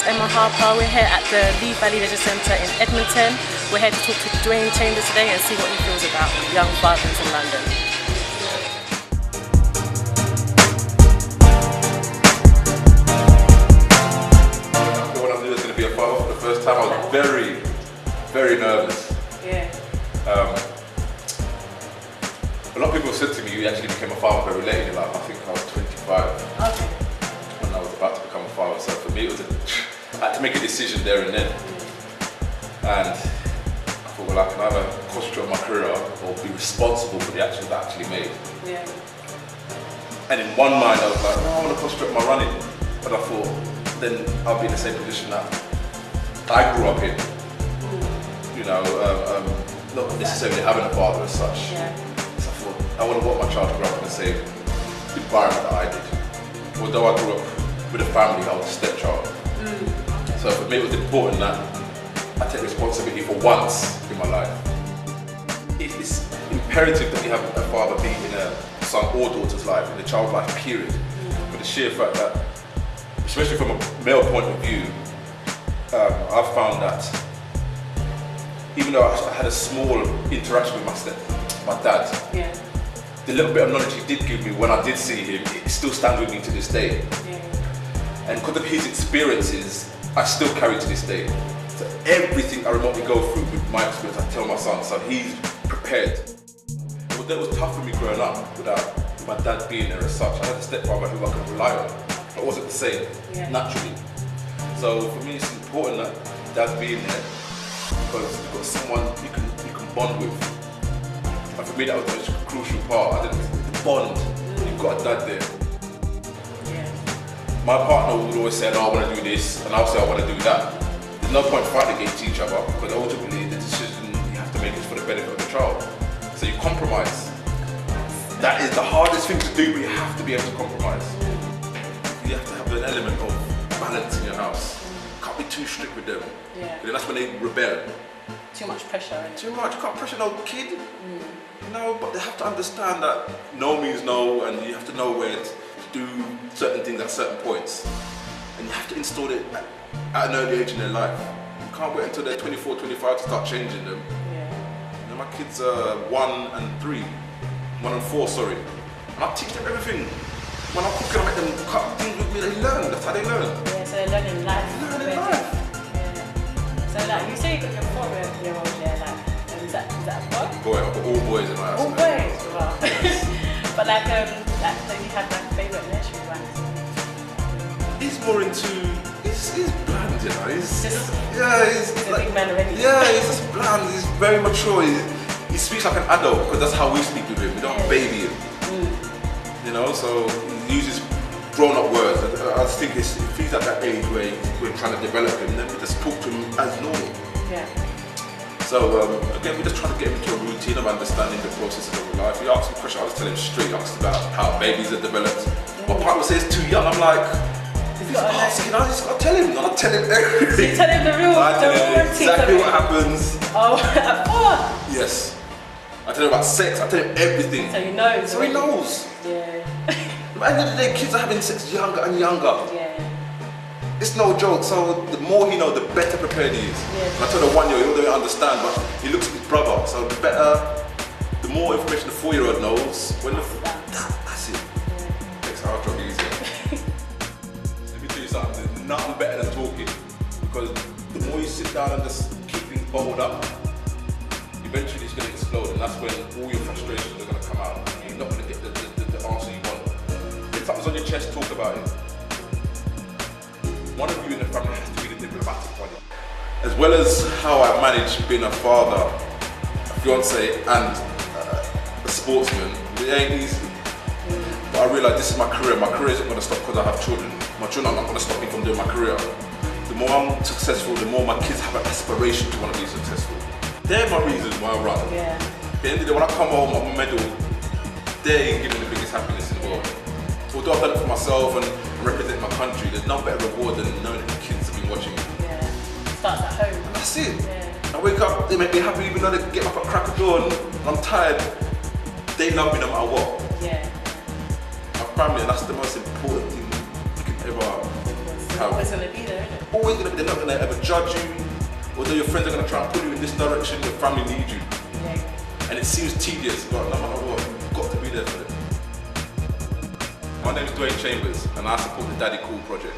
Emma Harper. We're here at the Lee Valley Leisure Centre in Edmonton. We're here to talk to Dwain Chambers today and see what he feels about young fathers in London. When I knew I was going to be a father for the first time, I was very, very nervous. Yeah. A lot of people said to me, you actually became a father very late in life. I think I was 25 Okay. when I was about to become a father. So for me, I had to make a decision there and then. And I thought, well, I can either concentrate on my career or be responsible for the actions I actually made. Yeah. And in one mind, I was like, no, I want to concentrate on my running. But I thought, then I'll be in the same position that I grew up in. You know, not necessarily having a father as such. Yeah. So I thought, I want my child to grow up in the same environment that I did. Although I grew up with a family, I was a stepchild. So for me, it was important that I take responsibility for once in my life. It's imperative that you have a father be in a son or daughter's life, in the child's life, period. But the sheer fact that, especially from a male point of view, I've found that even though I had a small interaction with my dad, Yeah. the little bit of knowledge he did give me when I did see him, it still stands with me to this day. Yeah. And because of his experiences, I still carry to this day. So everything I remotely go through with my experience, I tell my son, so he's prepared. But that was tough for me growing up without my dad being there as such. I had a stepfather who I could rely on, but it wasn't the same, naturally. So for me, it's important that dad's being there because you've got someone you can bond with. And for me, that was the most crucial part. I didn't the bond. You've got a dad there. Yeah. My partner would always say, no, I want to do this, and I'll say, I want to do that. There's no point fighting against each other because ultimately the decision you have to make is for the benefit of the child. So you compromise. That is the hardest thing to do, but you have to be able to compromise. You have to have an element of balance in your house. Can't be too strict with them. Yeah. Because that's when they rebel. Too much pressure. Too much, you can't pressure no kid. You know, but they have to understand that no means no, and you have to know where to do certain things at certain points. And you have to install it at an early age in their life. You can't wait until they're 24, 25 to start changing them. Yeah. You know, my kids are 1 and 4, sorry. And I teach them everything. When I'm cooking, I make them cut things with me, they learn, that's how they learn. Yeah, so they're learning life. Learning life. Yeah. So like, you say you got your 4-year-old there, like, is that a boy? Boy, I've got all boys in my house. All boys? Wow. But like, so you have like favourite nursery rhymes? He's more into, he's bland, you know. He's He's a big man already. Yeah, he's just bland, he's very mature. He speaks like an adult because that's how we speak with him. We don't baby him. You know, so he uses grown-up words. I just think if he's at that age where we're trying to develop him, then we just talk to him as normal. Yeah. So again, we're just trying to get him into a routine of understanding the processes of life. He asks me questions, I just tell him straight. He asks about how babies are developed. My partner says he's too young. I'm like, he's asking, I just gotta tell him. I tell him everything. So you tell him the real I tell him exactly what happens. Oh, at 4? Yes. I tell him about sex. I tell him everything. So he knows. So he knows. Yeah. At the end of the day, kids are having sex younger and younger. Yeah. It's no joke, so the more he knows, the better prepared he is. Yeah. I told the 1-year-old, he don't understand, but he looks at his brother, so the more information the 4-year-old knows, when that's it. Yeah. Makes our job easier. Let me tell you something, there's nothing better than talking, because the more you sit down and just keep things bottled up, eventually it's going to explode, and that's when all your frustrations are going to come out. You're not going to get the answer you want. If something's on your chest, talk about it. One of you in the family has to be the diplomatic one. As well as how I manage being a father, a fiance, and a sportsman, it ain't easy. But I realise this is my career. My career isn't going to stop because I have children. My children are not going to stop me from doing my career. The more I'm successful, the more my kids have an aspiration to want to be successful. They're my reasons why I run. Yeah. At the end of the day, when I come home, I'm a medal. They give me the biggest happiness in the world. Although I've done it for myself and represent my country, there's no better reward than knowing that the kids have been watching me. Yeah. It starts at home. And that's it. Yeah. I wake up, they make me happy even though they get up at crack of dawn and I'm tired. They love me no matter what. Yeah. My family, and that's the most important thing you can ever They're always going to be there, isn't it? Always going to be. They're not going to ever judge you. Although your friends are going to try and pull you in this direction, your family needs you. Yeah. And it seems tedious, but no matter what, you've got to be there for them. My name is Dwain Chambers, and I support the Daddy Cool project.